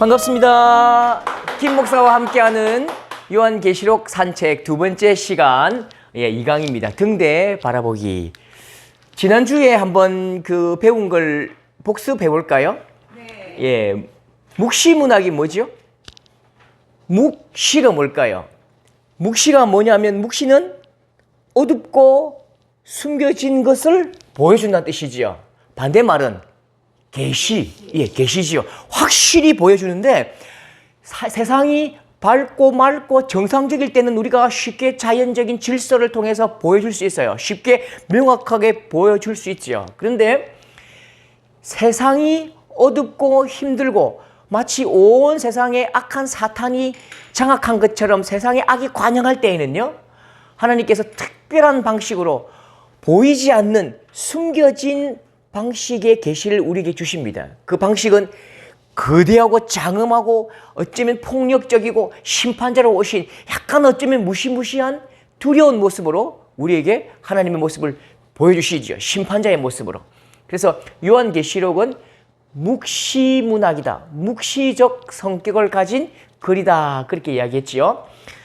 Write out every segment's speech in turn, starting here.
반갑습니다. 김 목사와 함께하는 요한계시록 산책 두 번째 시간, 2강입니다. 등대 바라보기. 지난주에 한번 배운 걸 복습해 볼까요? 네. 묵시문학이 뭐죠? 묵시가 뭘까요? 묵시가 뭐냐면, 묵시는 어둡고 숨겨진 것을 보여준다는 뜻이지요. 반대말은 계시지요. 확실히 보여주는데, 세상이 밝고 맑고 정상적일 때는 우리가 쉽게 자연적인 질서를 통해서 보여줄 수 있어요. 쉽게 명확하게 보여줄 수 있죠. 그런데 세상이 어둡고 힘들고 마치 온 세상에 악한 사탄이 장악한 것처럼 세상에 악이 관영할 때에는요, 하나님께서 특별한 방식으로 보이지 않는 숨겨진 방식의 계시를 우리에게 주십니다. 그 방식은 거대하고 장엄하고 어쩌면 폭력적이고 심판자로 오신 약간 어쩌면 무시무시한 두려운 모습으로 우리에게 하나님의 모습을 보여주시죠. 심판자의 모습으로. 그래서 요한계시록은 묵시문학이다. 묵시적 성격을 가진 글이다. 그렇게 이야기했지요.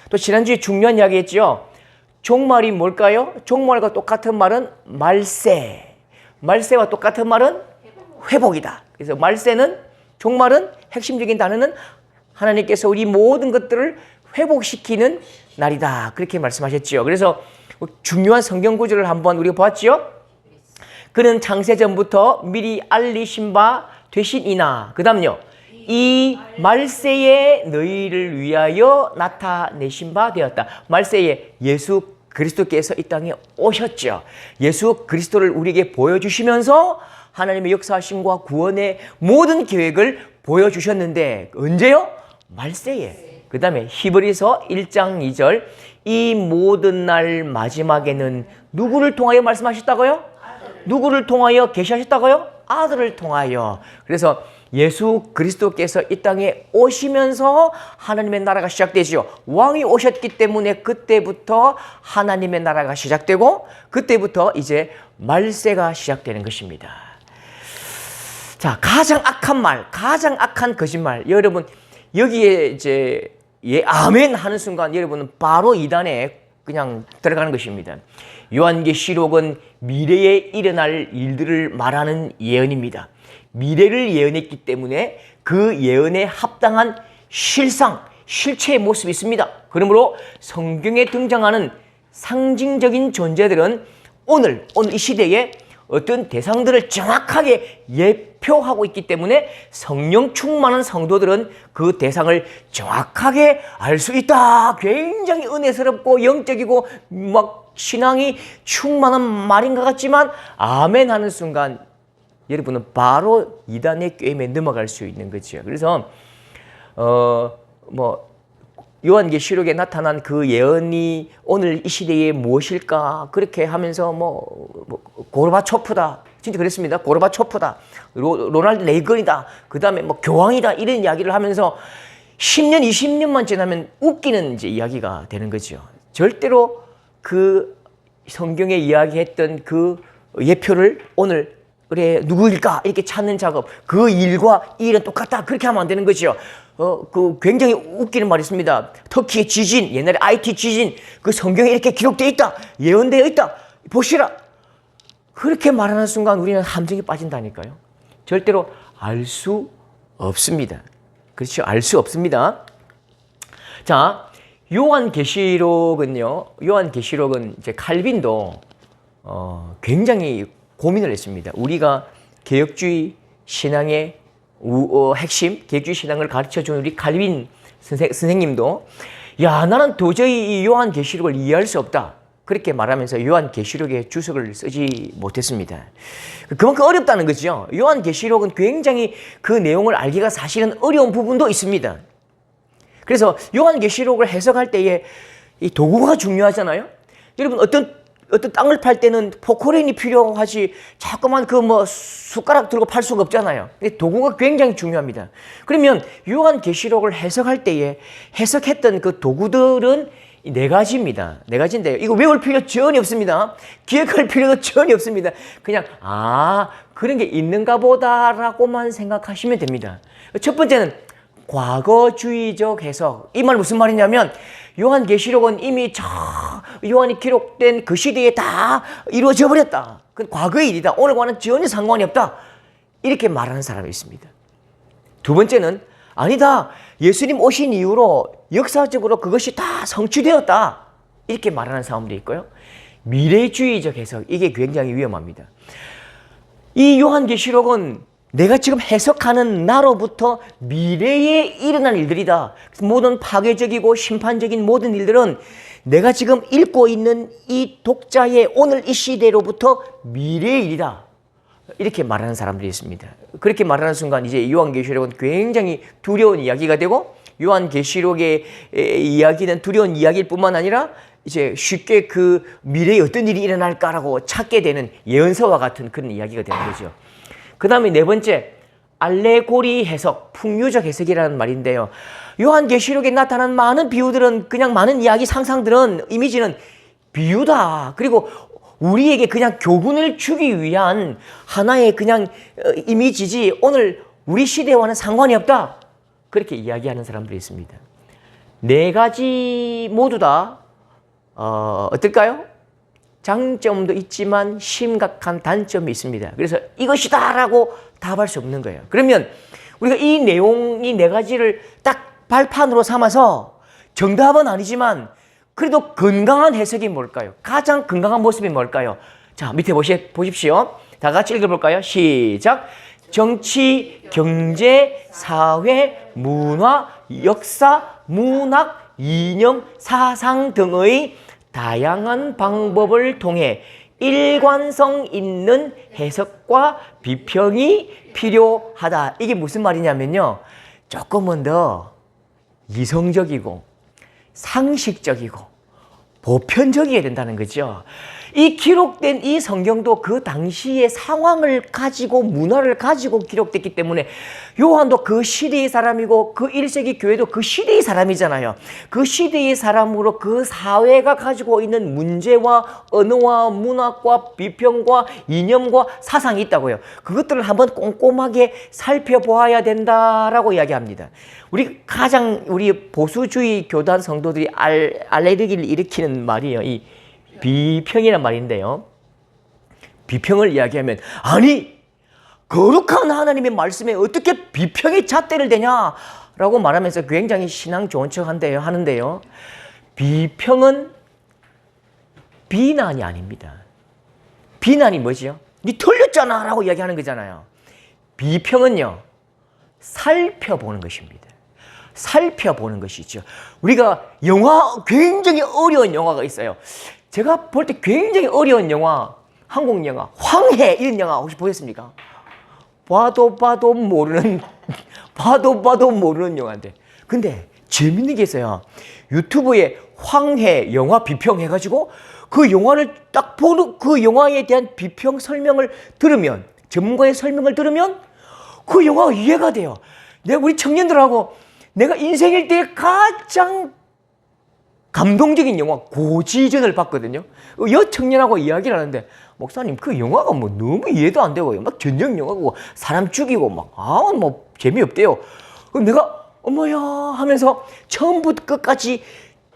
또 지난주에 중요한 이야기 했지요. 종말이 뭘까요? 종말과 똑같은 말은 말세. 말세와 똑같은 말은 회복이다. 그래서 말세는, 종말은, 핵심적인 단어는 하나님께서 우리 모든 것들을 회복시키는 날이다. 그렇게 말씀하셨지요. 그래서 중요한 성경 구절을 한번 우리가 보았지요. 그는 창세전부터 미리 알리신 바 되시니나, 그 다음요, 이 말세에 너희를 위하여 나타내신 바 되었다. 말세에 예수 그리스도께서 이 땅에 오셨죠. 예수 그리스도를 우리에게 보여주시면서 하나님의 역사하심과 구원의 모든 계획을 보여주셨는데, 언제요? 말세에. 그 다음에 히브리서 1장 2절, 이 모든 날 마지막에는 누구를 통하여 말씀하셨다고요? 누구를 통하여 계시하셨다고요? 아들을 통하여. 그래서 예수 그리스도께서 이 땅에 오시면서 하나님의 나라가 시작되지요. 왕이 오셨기 때문에 그때부터 하나님의 나라가 시작되고, 그때부터 이제 말세가 시작되는 것입니다. 자, 가장 악한 말, 가장 악한 거짓말. 여러분, 여기에 이제 아멘 하는 순간 여러분은 바로 이단에 그냥 들어가는 것입니다. 요한계시록은 미래에 일어날 일들을 말하는 예언입니다. 미래를 예언했기 때문에 그 예언에 합당한 실상, 실체의 모습이 있습니다. 그러므로 성경에 등장하는 상징적인 존재들은 오늘 이 시대에 어떤 대상들을 정확하게 예표하고 있기 때문에 성령 충만한 성도들은 그 대상을 정확하게 알 수 있다. 굉장히 은혜스럽고 영적이고 막 신앙이 충만한 말인 것 같지만, 아멘 하는 순간 여러분은 바로 이단의 꾀임에 넘어갈 수 있는 거죠. 그래서 요한계시록에 나타난 그 예언이 오늘 이 시대에 무엇일까? 그렇게 하면서 고르바초프다. 진짜 그랬습니다. 고르바초프다. 로널드 레이건이다. 그 다음에 교황이다. 이런 이야기를 하면서 10년, 20년만 지나면 웃기는 이제 이야기가 되는 거죠. 절대로 그 성경에 이야기했던 그 예표를 오늘 그래 누구일까 이렇게 찾는 작업, 그 일과 이 일은 똑같다 그렇게 하면 안 되는 거죠. 굉장히 웃기는 말이 있습니다. 터키의 지진, 옛날에 IT 지진, 그 성경에 이렇게 기록되어 있다, 예언되어 있다, 보시라. 그렇게 말하는 순간 우리는 함정에 빠진다니까요. 절대로 알 수 없습니다. 그렇죠? 알 수 없습니다. 자, 요한계시록은 이제 칼빈도 굉장히 고민을 했습니다. 우리가 개혁주의 신앙의 핵심, 개혁주의 신앙을 가르쳐준 우리 칼빈 선생님도 나는 도저히 이 요한계시록을 이해할 수 없다. 그렇게 말하면서 요한계시록에 주석을 쓰지 못했습니다. 그만큼 어렵다는 거죠. 요한계시록은 굉장히 그 내용을 알기가 사실은 어려운 부분도 있습니다. 그래서 요한계시록을 해석할 때에 이 도구가 중요하잖아요. 여러분, 어떤 땅을 팔 때는 포크레인이 필요하지 자꾸만 숟가락 들고 팔 수가 없잖아요. 도구가 굉장히 중요합니다. 그러면 요한계시록을 해석할 때에 해석했던 그 도구들은 네 가지입니다. 네 가지인데요. 이거 외울 필요 전혀 없습니다. 기억할 필요도 전혀 없습니다. 그냥 그런 게 있는가 보다라고만 생각하시면 됩니다. 첫 번째는 과거주의적 해석. 이 말 무슨 말이냐면 요한계시록은 이미 요한이 기록된 그 시대에 다 이루어져 버렸다. 그건 과거의 일이다. 오늘과는 전혀 상관이 없다. 이렇게 말하는 사람이 있습니다. 두 번째는 아니다. 예수님 오신 이후로 역사적으로 그것이 다 성취되었다. 이렇게 말하는 사람도 있고요. 미래주의적 해석. 이게 굉장히 위험합니다. 이 요한계시록은 내가 지금 해석하는 나로부터 미래에 일어날 일들이다. 모든 파괴적이고 심판적인 모든 일들은 내가 지금 읽고 있는 이 독자의 오늘 이 시대로부터 미래의 일이다. 이렇게 말하는 사람들이 있습니다. 그렇게 말하는 순간 이제 요한계시록은 굉장히 두려운 이야기가 되고 요한계시록의 이야기는 두려운 이야기일 뿐만 아니라 이제 쉽게 그 미래에 어떤 일이 일어날까라고 찾게 되는 예언서와 같은 그런 이야기가 되는 거죠. 그 다음에 네 번째, 알레고리 해석, 풍류적 해석이라는 말인데요. 요한계시록에 나타난 많은 비유들은 그냥 많은 이야기, 상상들은, 이미지는 비유다. 그리고 우리에게 그냥 교훈을 주기 위한 하나의 그냥 이미지지 오늘 우리 시대와는 상관이 없다. 그렇게 이야기하는 사람들이 있습니다. 네 가지 모두 다 어떨까요? 장점도 있지만 심각한 단점이 있습니다. 그래서 이것이다라고 답할 수 없는 거예요. 그러면 우리가 이 내용, 이 네 가지를 딱 발판으로 삼아서 정답은 아니지만 그래도 건강한 해석이 뭘까요? 가장 건강한 모습이 뭘까요? 자, 밑에 보십시오. 다 같이 읽어볼까요? 시작. 정치, 경제, 사회, 문화, 역사, 문학, 이념, 사상 등의 다양한 방법을 통해 일관성 있는 해석과 비평이 필요하다. 이게 무슨 말이냐면요. 조금은 더 이성적이고 상식적이고 보편적이어야 된다는 거죠. 이 기록된 이 성경도 그 당시의 상황을 가지고 문화를 가지고 기록됐기 때문에 요한도 그 시대의 사람이고 그 1세기 교회도 그 시대의 사람이잖아요. 그 시대의 사람으로 그 사회가 가지고 있는 문제와 언어와 문학과 비평과 이념과 사상이 있다고요. 그것들을 한번 꼼꼼하게 살펴보아야 된다라고 이야기합니다. 우리 보수주의 교단 성도들이 알레르기를 일으키는 말이에요. 이 비평이란 말인데요. 비평을 이야기하면 아니 거룩한 하나님의 말씀에 어떻게 비평의 잣대를 대냐라고 말하면서 굉장히 신앙 좋은 척 하는데요. 비평은 비난이 아닙니다. 비난이 뭐지요? 니 틀렸잖아 라고 이야기하는 거잖아요. 비평은요. 살펴보는 것입니다. 살펴보는 것이죠. 우리가 굉장히 어려운 영화가 있어요. 제가 볼 때 굉장히 어려운 영화, 한국 영화, 황해 이런 영화 혹시 보셨습니까? 봐도 모르는 영화인데. 근데 재밌는 게 있어요. 유튜브에 황해 영화 비평 해가지고 그 영화를 딱 보는 그 영화에 대한 비평 설명을 들으면, 전문가의 설명을 들으면 그 영화가 이해가 돼요. 우리 청년들하고 내가 인생일 때 가장 감동적인 영화 고지전을 봤거든요. 여청년하고 이야기를 하는데 목사님 그 영화가 뭐 너무 이해도 안 되고요. 막 전쟁 영화고 사람 죽이고 막 뭐 재미없대요. 내가 어머야 하면서 처음부터 끝까지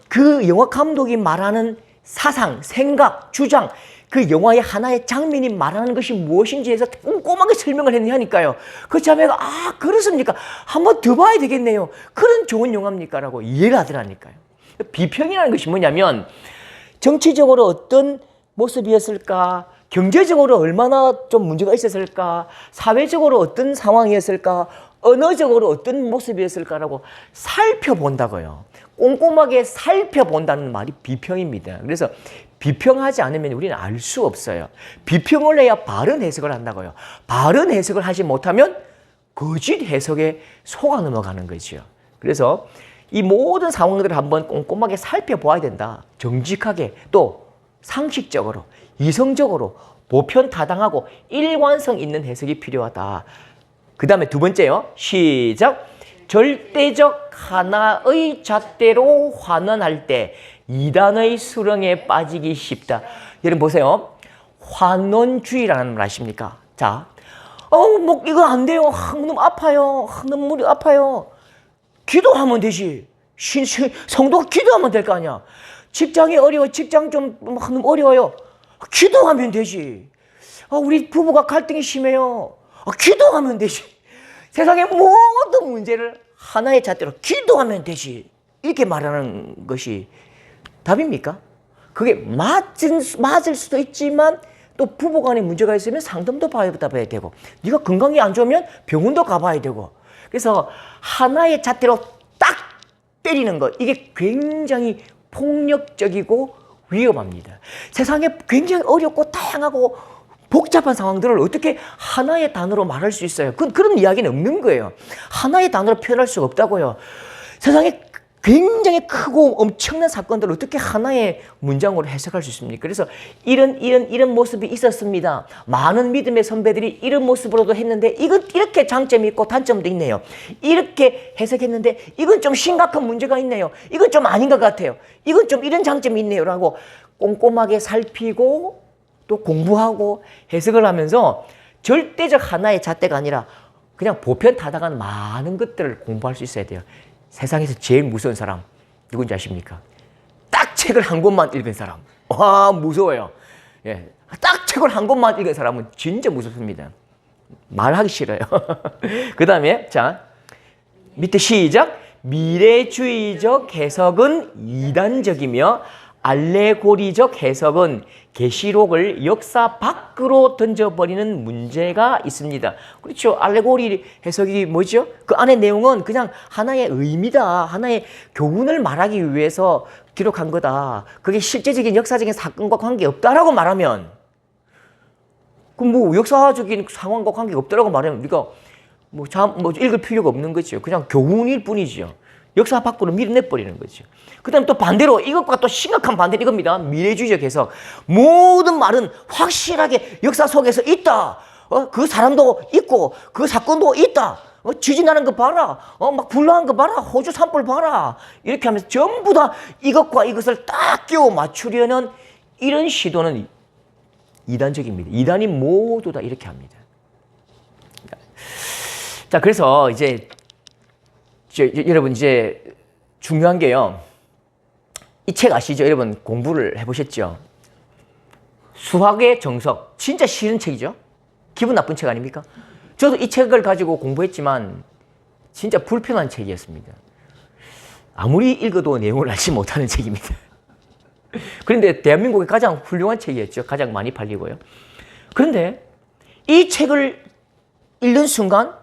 그 영화 감독이 말하는 사상, 생각, 주장 그 영화의 하나의 장면이 말하는 것이 무엇인지 해서 꼼꼼하게 설명을 했냐니까요. 그 자매가 그렇습니까? 한번 더 봐야 되겠네요. 그런 좋은 영화입니까? 라고 이해를 하더라니까요. 비평이라는 것이 뭐냐면 정치적으로 어떤 모습이었을까? 경제적으로 얼마나 좀 문제가 있었을까? 사회적으로 어떤 상황이었을까? 언어적으로 어떤 모습이었을까라고 살펴본다고요. 꼼꼼하게 살펴본다는 말이 비평입니다. 그래서 비평하지 않으면 우리는 알 수 없어요. 비평을 해야 바른 해석을 한다고요. 바른 해석을 하지 못하면 거짓 해석에 속아 넘어가는 거죠. 그래서 이 모든 상황들을 한번 꼼꼼하게 살펴봐야 된다. 정직하게 또 상식적으로 이성적으로 보편타당하고 일관성 있는 해석이 필요하다. 그 다음에 두 번째요. 시작. 절대적 하나의 잣대로 환원할 때 이단의 수렁에 빠지기 쉽다. 여러분 보세요. 환원주의라는 말 아십니까? 자, 뭐 이거 안 돼요. 너무 아파요. 너무 머리 아파요. 기도하면 되지. 성도가 기도하면 될 거 아니야. 직장이 어려워. 직장 좀 어려워요. 기도하면 되지. 우리 부부가 갈등이 심해요. 기도하면 되지. 세상의 모든 문제를 하나의 잣대로 기도하면 되지. 이렇게 말하는 것이 답입니까? 그게 맞을 수도 있지만 또 부부간에 문제가 있으면 상담도 받아봐야 되고 네가 건강이 안 좋으면 병원도 가봐야 되고 그래서 하나의 잣대로 딱 때리는 것 이게 굉장히 폭력적이고 위험합니다. 세상에 굉장히 어렵고 다양하고 복잡한 상황들을 어떻게 하나의 단어로 말할 수 있어요? 그런 이야기는 없는 거예요. 하나의 단어로 표현할 수가 없다고요. 세상에 굉장히 크고 엄청난 사건들을 어떻게 하나의 문장으로 해석할 수 있습니까? 그래서 이런 모습이 있었습니다. 많은 믿음의 선배들이 이런 모습으로도 했는데 이건 이렇게 장점이 있고 단점도 있네요. 이렇게 해석했는데 이건 좀 심각한 문제가 있네요. 이건 좀 아닌 것 같아요. 이건 좀 이런 장점이 있네요. 라고 꼼꼼하게 살피고 또 공부하고 해석을 하면서 절대적 하나의 잣대가 아니라 그냥 보편 타당한 많은 것들을 공부할 수 있어야 돼요. 세상에서 제일 무서운 사람 누군지 아십니까? 딱 책을 한 권만 읽은 사람. 와, 무서워요. 예, 딱 책을 한 권만 읽은 사람은 진짜 무섭습니다. 말하기 싫어요. 그 다음에 자 밑에 시작. 미래주의적 해석은 이단적이며 알레고리적 해석은 계시록을 역사 밖으로 던져버리는 문제가 있습니다. 그렇죠. 알레고리 해석이 뭐죠? 그 안에 내용은 그냥 하나의 의미다. 하나의 교훈을 말하기 위해서 기록한 거다. 그게 실제적인 역사적인 사건과 관계없다라고 말하면 역사적인 상황과 관계가 없다라고 말하면 우리가 읽을 필요가 없는 거죠. 그냥 교훈일 뿐이죠. 역사 밖으로 밀어내버리는 거죠. 그 다음 또 반대로 이것과 또 심각한 반대는 이겁니다. 미래주의적 해석. 모든 말은 확실하게 역사 속에서 있다. 그 사람도 있고 그 사건도 있다. 지진하는 거 봐라. 막 불나는 거 봐라. 호주 산불 봐라. 이렇게 하면서 전부 다 이것과 이것을 딱 끼워 맞추려는 이런 시도는 이단적입니다. 이단이 모두 다 이렇게 합니다. 자, 그래서 이제 여러분 이제 중요한 게요. 이 책 아시죠? 여러분 공부를 해보셨죠? 수학의 정석. 진짜 싫은 책이죠? 기분 나쁜 책 아닙니까? 저도 이 책을 가지고 공부했지만 진짜 불편한 책이었습니다. 아무리 읽어도 내용을 알지 못하는 책입니다. 그런데 대한민국의 가장 훌륭한 책이었죠. 가장 많이 팔리고요. 그런데 이 책을 읽는 순간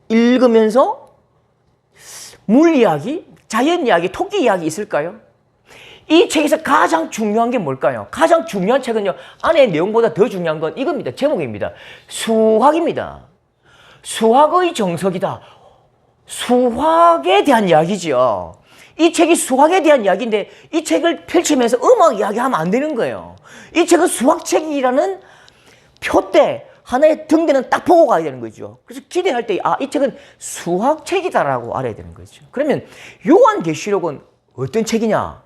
읽으면서 물 이야기, 자연 이야기, 토끼 이야기 있을까요? 이 책에서 가장 중요한 게 뭘까요? 가장 중요한 책은요. 안에 내용보다 더 중요한 건 이겁니다. 제목입니다. 수학입니다. 수학의 정석이다. 수학에 대한 이야기죠. 이 책이 수학에 대한 이야기인데 이 책을 펼치면서 음악 이야기하면 안 되는 거예요. 이 책은 수학책이라는 표대 하나의 등대는 딱 보고 가야 되는 거죠. 그래서 기대할 때 이 책은 수학책이다라고 알아야 되는 거죠. 그러면 요한계시록은 어떤 책이냐?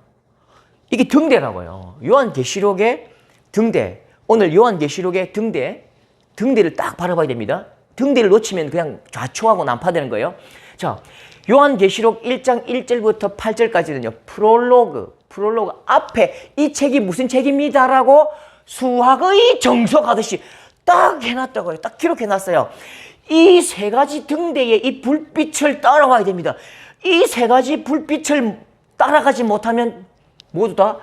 이게 등대라고요. 요한계시록의 등대. 오늘 요한계시록의 등대를 딱 바라봐야 됩니다. 등대를 놓치면 그냥 좌초하고 난파되는 거예요. 자, 요한계시록 1장 1절부터 8절까지는요. 프롤로그 앞에 이 책이 무슨 책입니다라고 수학의 정석하듯이 딱 해놨다고요. 딱 기록해놨어요. 이 세 가지 등대의 이 불빛을 따라가야 됩니다. 이 세 가지 불빛을 따라가지 못하면 모두 다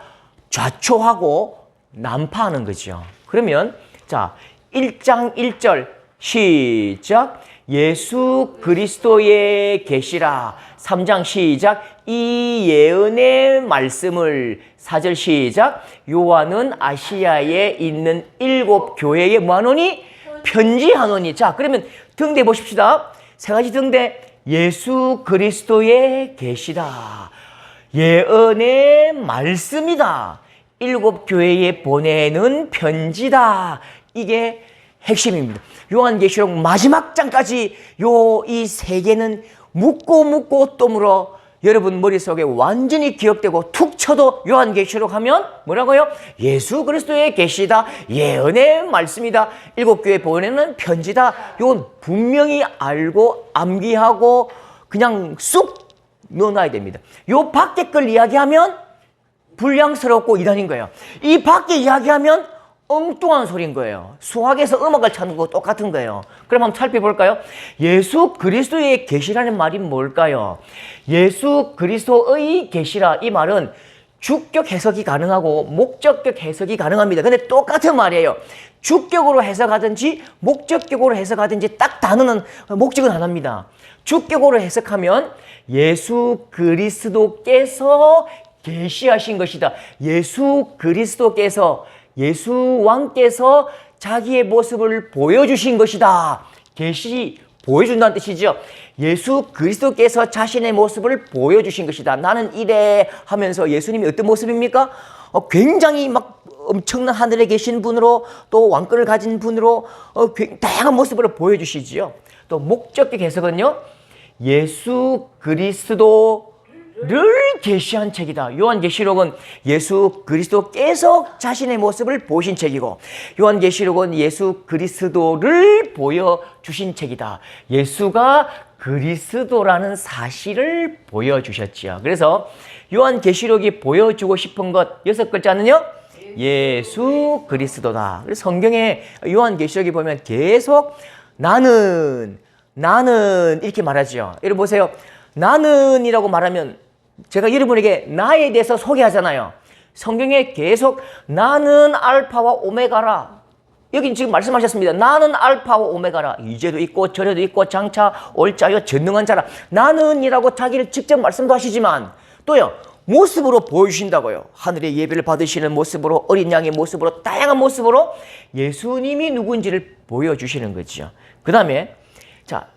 좌초하고 난파하는 거죠. 그러면 자 1장 1절 시작. 예수 그리스도의 계시라. 3장 시작. 이 예언의 말씀을 4절 시작. 요한은 아시아에 있는 7 교회에 뭐하노니? 편지하노니. 자, 그러면 등대 보십시다. 세 가지 등대. 예수 그리스도의 계시다. 예언의 말씀이다. 7 교회에 보내는 편지다. 이게 핵심입니다. 요한계시록 마지막 장까지 이 세 개는 묻고 또 물어 여러분 머릿속에 완전히 기억되고 툭 쳐도 요한계시록 하면 뭐라고요? 예수 그리스도의 계시다. 예언의 말씀이다. 7 교회에 보내는 편지다. 이건 분명히 알고 암기하고 그냥 쑥 넣어놔야 됩니다. 요 밖에 걸 이야기하면 불량스럽고 이단인 거예요. 이 밖에 이야기하면 엉뚱한 소리인 거예요. 수학에서 음악을 찾는 거 똑같은 거예요. 그럼 한번 살펴볼까요? 예수 그리스도의 계시라는 말이 뭘까요? 예수 그리스도의 계시라, 이 말은 주격 해석이 가능하고 목적격 해석이 가능합니다. 근데 똑같은 말이에요. 주격으로 해석하든지 목적격으로 해석하든지 딱 단어는 목적은 하나입니다. 주격으로 해석하면 예수 그리스도께서 계시하신 것이다. 예수 그리스도께서, 예수 왕께서 자기의 모습을 보여주신 것이다. 계시, 보여준다는 뜻이죠. 예수 그리스도께서 자신의 모습을 보여주신 것이다. 나는 이래 하면서 예수님이 어떤 모습입니까? 굉장히 막 엄청난 하늘에 계신 분으로, 또 왕권을 가진 분으로 다양한 모습을 보여주시지요. 또 목적격 해석은요, 예수 그리스도를 계시한 책이다. 요한계시록은 예수 그리스도께서 자신의 모습을 보신 책이고, 요한계시록은 예수 그리스도를 보여주신 책이다. 예수가 그리스도라는 사실을 보여주셨지요. 그래서 요한계시록이 보여주고 싶은 것 6글자는요, 예수 그리스도다. 그래서 성경에 요한계시록에 보면 계속 나는 이렇게 말하죠. 여러분 보세요. 나는이라고 말하면 제가 여러분에게 나에 대해서 소개하잖아요. 성경에 계속 나는 알파와 오메가라. 여기 지금 말씀하셨습니다. 나는 알파와 오메가라. 이제도 있고 저래도 있고 장차 올 자여 전능한 자라. 나는이라고 자기를 직접 말씀도 하시지만 또요, 모습으로 보여주신다고요. 하늘의 예배를 받으시는 모습으로, 어린 양의 모습으로, 다양한 모습으로 예수님이 누군지를 보여주시는 거죠. 그 다음에 자,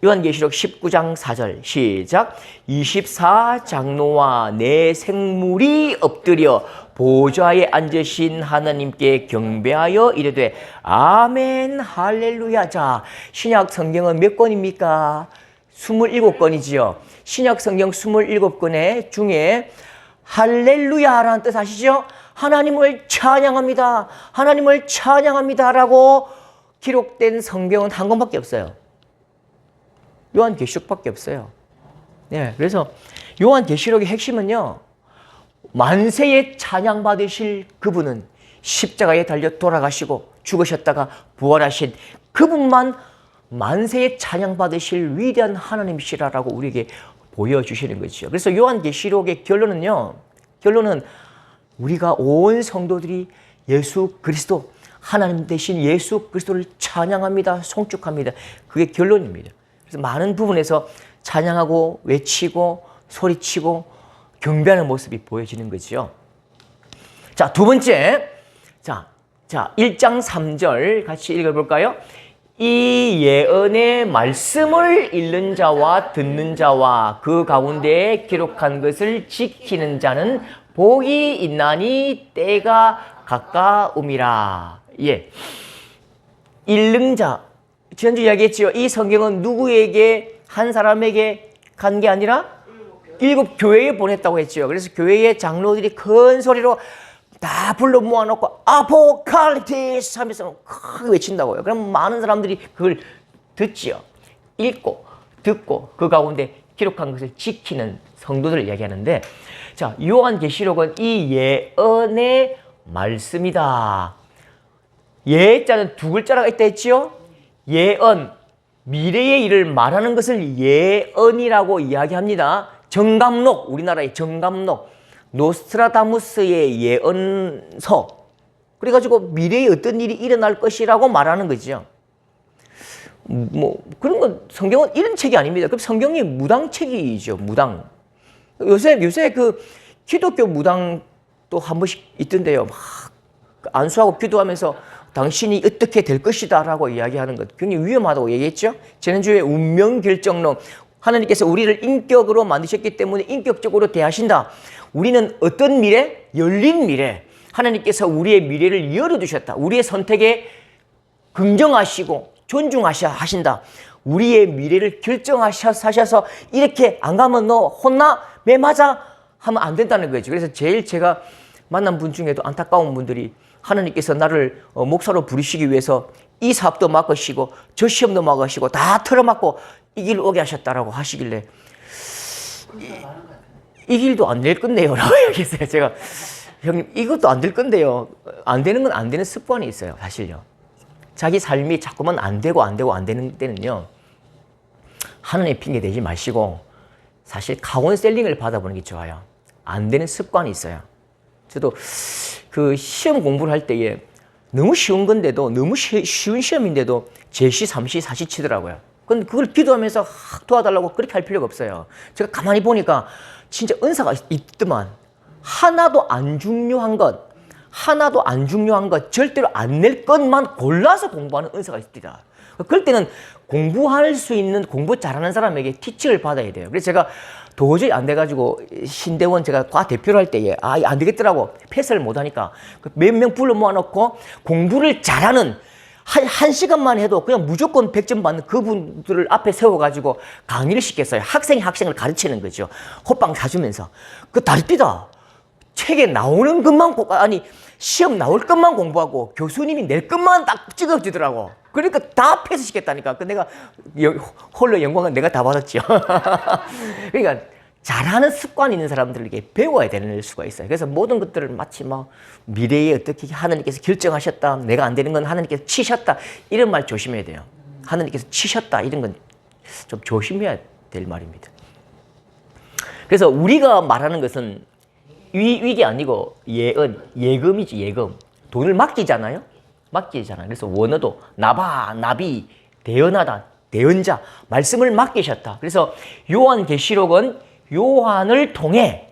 요한계시록 19장 4절 시작. 24장로와 내 생물이 엎드려 보좌에 앉으신 하나님께 경배하여 이르되 아멘 할렐루야. 자, 신약 성경은 몇 권입니까? 27권이지요. 신약 성경 27권의 중에 할렐루야라는 뜻 아시죠? 하나님을 찬양합니다. 하나님을 찬양합니다라고 기록된 성경은 한 권밖에 없어요. 요한계시록밖에 없어요. 네, 그래서 요한계시록의 핵심은요, 만세에 찬양받으실 그분은 십자가에 달려 돌아가시고 죽으셨다가 부활하신 그분만 만세에 찬양받으실 위대한 하나님이시라고 우리에게 보여주시는 거죠. 그래서 요한계시록의 결론은 우리가 온 성도들이 예수 그리스도, 하나님 대신 예수 그리스도를 찬양합니다. 송축합니다. 그게 결론입니다. 그래서 많은 부분에서 찬양하고 외치고 소리치고 경배하는 모습이 보여지는 거죠. 자, 두 번째. 자, 1장 3절 같이 읽어볼까요? 이 예언의 말씀을 읽는 자와 듣는 자와 그 가운데에 기록한 것을 지키는 자는 복이 있나니 때가 가까움이라. 예. 읽는 자. 지난주 이야기했지요. 이 성경은 누구에게, 한 사람에게 간 게 아니라 7교회에 보냈다고 했지요. 그래서 교회의 장로들이 큰 소리로 다 불러 모아놓고 아포칼립티스 하면서 크게 외친다고요. 그럼 많은 사람들이 그걸 듣지요. 읽고 듣고 그 가운데 기록한 것을 지키는 성도들을 이야기하는데, 자, 요한계시록은 이 예언의 말씀이다. 예자는 두 글자가 있다 했지요. 예언, 미래의 일을 말하는 것을 예언이라고 이야기합니다. 정감록, 우리나라의 정감록, 노스트라다무스의 예언서. 그래가지고 미래에 어떤 일이 일어날 것이라고 말하는 거죠. 뭐 그런 건 성경은 이런 책이 아닙니다. 그럼 성경이 무당책이죠. 무당. 요새 그 기독교 무당도 한 번씩 있던데요. 막 안수하고 기도하면서 당신이 어떻게 될 것이다 라고 이야기하는 것 굉장히 위험하다고 얘기했죠. 지난주에 운명결정론, 하나님께서 우리를 인격으로 만드셨기 때문에 인격적으로 대하신다. 우리는 어떤 미래? 열린 미래. 하나님께서 우리의 미래를 열어두셨다. 우리의 선택에 긍정하시고 존중하신다. 우리의 미래를 결정하셔서 이렇게 안 가면 너 혼나? 매 맞아? 하면 안 된다는 거죠. 그래서 제일 제가 만난 분 중에도 안타까운 분들이 하나님께서 나를 목사로 부르시기 위해서 이 사업도 맡으시고 저 시험도 맡으시고 다 틀어막고 이 길을 오게 하셨다라고 하시길래 이 길도 안 될 건데요. 라고 얘기했어요. 제가, 형님, 이것도 안 될 건데요. 안 되는 건 안 되는 습관이 있어요. 사실요. 자기 삶이 자꾸만 안 되고 안 되고 안 되는 때는요. 하나님 핑계 대지 마시고 사실 카운셀링을 받아보는 게 좋아요. 안 되는 습관이 있어요. 저도 그 시험 공부를 할 때에 너무 쉬운 건데도 너무 쉬운 시험인데도 제시, 3시, 4시 치더라고요. 근데 그걸 기도하면서 도와달라고 그렇게 할 필요가 없어요. 제가 가만히 보니까 진짜 은사가 있더만 하나도 안 중요한 것, 하나도 안 중요한 것, 절대로 안 낼 것만 골라서 공부하는 은사가 있습니다. 그럴 때는 공부할 수 있는, 공부 잘하는 사람에게 티칭을 받아야 돼요. 그래서 제가 도저히 안 돼가지고 신대원 제가 과 대표를 할 때에 안 되겠더라고. 패스를 못하니까 몇 명 불러 모아놓고 공부를 잘하는 한 시간만 해도 그냥 무조건 100점 받는 그분들을 앞에 세워가지고 강의를 시켰어요. 학생을 가르치는 거죠. 호빵 사주면서. 그 다릅니다. 책에 나오는 것만, 시험 나올 것만 공부하고 교수님이 낼 것만 딱 찍어주더라고. 그러니까 다 패스시켰다니까. 그 내가 홀로 영광은 내가 다 받았죠. 그러니까 잘하는 습관이 있는 사람들에게 배워야 되는 수가 있어요. 그래서 모든 것들을 마치 미래에 어떻게 하나님께서 결정하셨다. 내가 안 되는 건 하나님께서 치셨다. 이런 말 조심해야 돼요. 하나님께서 치셨다. 이런 건 좀 조심해야 될 말입니다. 그래서 우리가 말하는 것은 위기 아니고 예금이지, 예금. 돈을 맡기잖아요. 그래서 원어도 나바, 나비, 대언하다, 대언자, 말씀을 맡기셨다. 그래서 요한계시록은 요한을 통해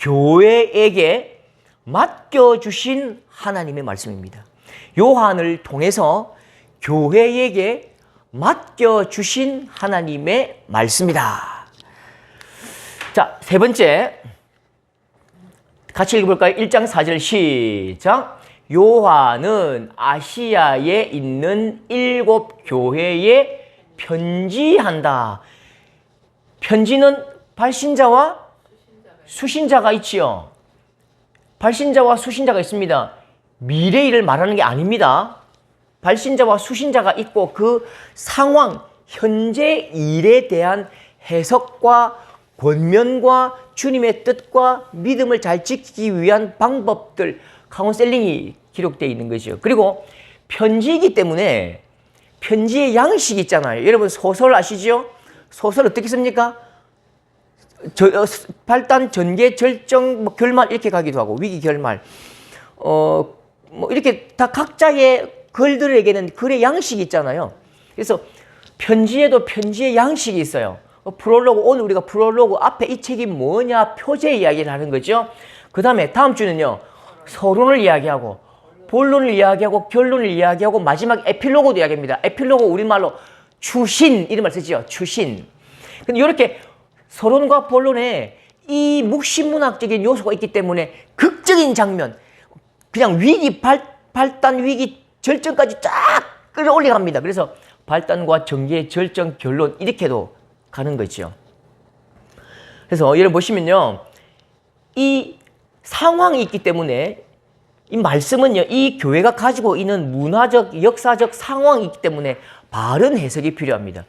교회에게 맡겨주신 하나님의 말씀입니다. 요한을 통해서 교회에게 맡겨주신 하나님의 말씀이다. 자, 세 번째. 같이 읽어볼까요? 1장 4절 시작. 요한은 아시아에 있는 7 교회에 편지한다. 편지는 발신자와 수신자가 있지요. 발신자와 수신자가 있습니다. 미래 일을 말하는 게 아닙니다. 발신자와 수신자가 있고 그 상황, 현재 일에 대한 해석과 권면과 주님의 뜻과 믿음을 잘 지키기 위한 방법들, 카운셀링이 기록되어 있는 거죠. 그리고 편지이기 때문에 편지의 양식이 있잖아요. 여러분 소설 아시죠? 소설 어떻게 씁니까? 발단, 전개, 절정, 결말 이렇게 가기도 하고 위기, 결말. 이렇게 다 각자의 글들에게는 글의 양식이 있잖아요. 그래서 편지에도 편지의 양식이 있어요. 프롤로그, 오늘 우리가 프롤로그 앞에 이 책이 뭐냐 표제 이야기를 하는 거죠. 그 다음에 다음 주는요. 서론을 이야기하고 본론을 이야기하고 결론을 이야기하고 마지막 에필로그도 이야기합니다. 에필로그 우리말로 추신 이런 말 쓰죠. 추신. 근데 이렇게 서론과 본론에 이 묵시문학적인 요소가 있기 때문에 극적인 장면, 그냥 위기 발단 위기 절정까지 쫙 끌어올려 갑니다. 그래서 발단과 전개, 절정, 결론 이렇게도 가는 거죠. 그래서 여러분 보시면요. 이 상황이 있기 때문에 이 말씀은요. 이 교회가 가지고 있는 문화적, 역사적 상황이 있기 때문에 바른 해석이 필요합니다.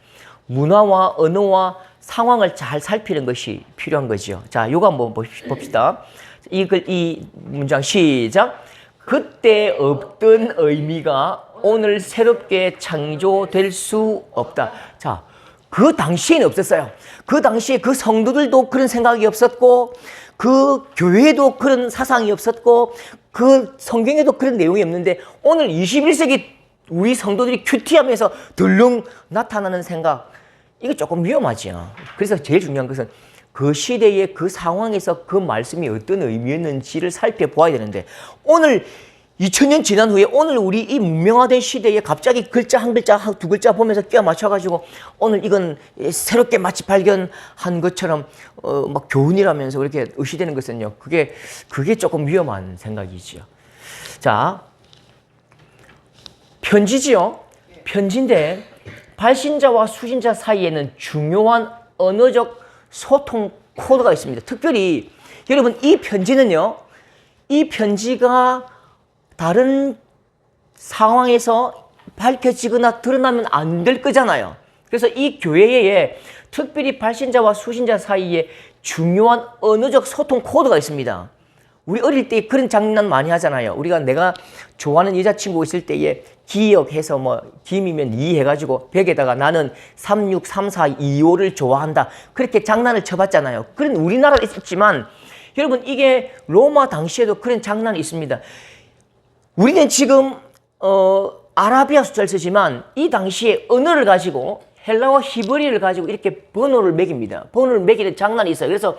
문화와 언어와 상황을 잘 살피는 것이 필요한 거죠. 자, 요거 한번 봅시다. 이 문장 시작. 그때 없던 의미가 오늘 새롭게 창조될 수 없다. 자, 그 당시에는 없었어요. 그 당시에 그 성도들도 그런 생각이 없었고 그 교회에도 그런 사상이 없었고 그 성경에도 그런 내용이 없는데 오늘 21세기 우리 성도들이 큐티하면서 덜렁 나타나는 생각, 이거 조금 위험하죠. 그래서 제일 중요한 것은 그 시대의 그 상황에서 그 말씀이 어떤 의미였는지를 살펴보아야 되는데 오늘 2000년 지난 후에 오늘 우리 이 문명화된 시대에 갑자기 글자 한 글자 두 글자 보면서 끼워 맞춰가지고 오늘 이건 새롭게 마치 발견한 것처럼 막 교훈이라면서 그렇게 의시되는 것은요. 그게 조금 위험한 생각이지요. 자, 편지지요. 편지인데 발신자와 수신자 사이에는 중요한 언어적 소통 코드가 있습니다. 특별히 여러분 이 편지는요. 이 편지가 다른 상황에서 밝혀지거나 드러나면 안 될 거잖아요. 그래서 이 교회에 특별히 발신자와 수신자 사이에 중요한 언어적 소통 코드가 있습니다. 우리 어릴 때 그런 장난 많이 하잖아요. 우리가 내가 좋아하는 여자친구 있을 때에 기억해서 뭐 김이면 2 해가지고 벽에다가 나는 363425를 좋아한다. 그렇게 장난을 쳐봤잖아요. 그런 우리나라에 있었지만 여러분 이게 로마 당시에도 그런 장난이 있습니다. 우리는 지금 아라비아 숫자를 쓰지만 이 당시에 언어를 가지고 헬라어 히브리어를 가지고 이렇게 번호를 매깁니다. 번호를 매기는 장난이 있어요. 그래서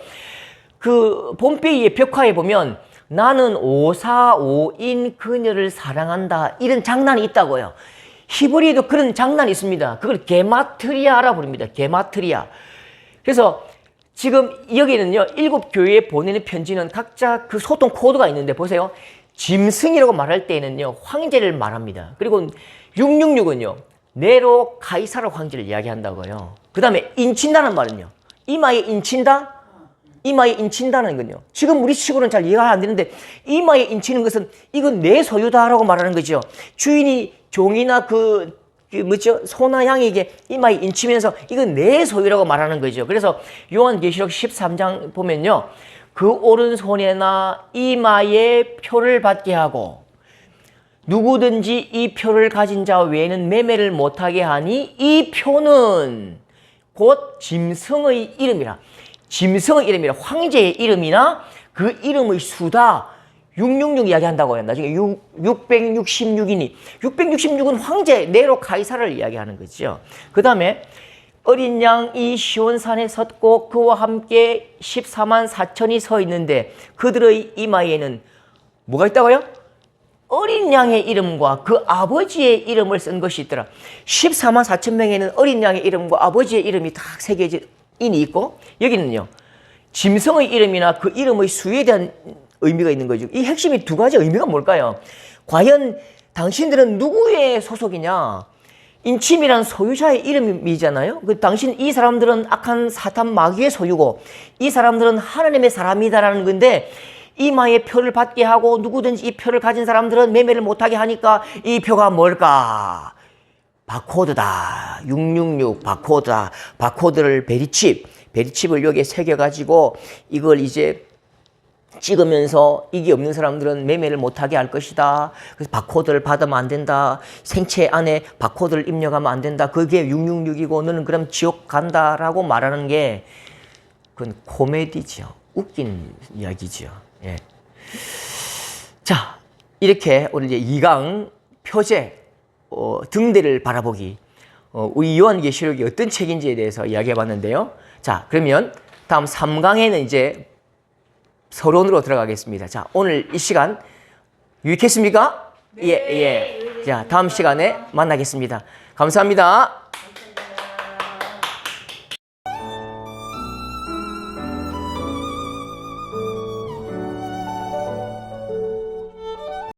그 폼페이의 벽화에 보면 나는 545인 그녀를 사랑한다 이런 장난이 있다고요. 히브리어도 그런 장난이 있습니다. 그걸 게마트리아라 부릅니다. 게마트리아. 그래서 지금 여기는요 7교회에 보내는 편지는 각자 그 소통 코드가 있는데 보세요. 짐승이라고 말할 때에는요 황제를 말합니다. 그리고 666은요 네로 카이사르 황제를 이야기한다고요. 그 다음에 인친다는 말은요 이마에 인친다? 이마에 인친다는 건요. 지금 우리 식으로는 잘 이해가 안 되는데 이마에 인치는 것은 이건 내 소유다라고 말하는 거죠. 주인이 종이나 그 뭐죠? 소나 양에게 이마에 인치면서 이건 내 소유라고 말하는 거죠. 그래서 요한계시록 13장 보면요. 그 오른손에나 이마에 표를 받게 하고 누구든지 이 표를 가진 자 외에는 매매를 못하게 하니 이 표는 곧 짐승의 이름이라. 짐승의 이름이라 황제의 이름이나 그 이름의 수다 666 이야기한다고요. 나중에 666이니 666은 황제 네로 카이사를 이야기하는 거죠. 그 다음에 어린 양이 시온산에 섰고 그와 함께 14만 4천이 서 있는데 그들의 이마에는 뭐가 있다고요? 어린 양의 이름과 그 아버지의 이름을 쓴 것이 있더라. 14만 4천 명에는 어린 양의 이름과 아버지의 이름이 다 새겨진 인이 있고 여기는요 짐승의 이름이나 그 이름의 수에 대한 의미가 있는 거죠. 이 핵심이 두 가지 의미가 뭘까요? 과연 당신들은 누구의 소속이냐? 인침이란 소유자의 이름이잖아요. 그 당신 이 사람들은 악한 사탄 마귀의 소유고 이 사람들은 하나님의 사람이다라는 건데 이마에 표를 받게 하고 누구든지 이 표를 가진 사람들은 매매를 못하게 하니까 이 표가 뭘까? 바코드다. 666 바코드다. 바코드를 베리칩을 여기에 새겨가지고 이걸 이제 찍으면서 이게 없는 사람들은 매매를 못하게 할 것이다. 그래서 바코드를 받으면 안 된다. 생체 안에 바코드를 입력하면 안 된다. 그게 666이고 너는 그럼 지옥 간다라고 말하는 게 그건 코미디죠. 웃긴 이야기죠. 예. 자, 이렇게 오늘 이제 2강 표제 등대를 바라보기 우리 요한계시록이 어떤 책인지에 대해서 이야기해 봤는데요. 자, 그러면 다음 3강에는 이제 서론으로 들어가겠습니다. 자, 오늘 이 시간 유익했습니까? 네. 예. 자, 다음 시간에 만나겠습니다. 감사합니다.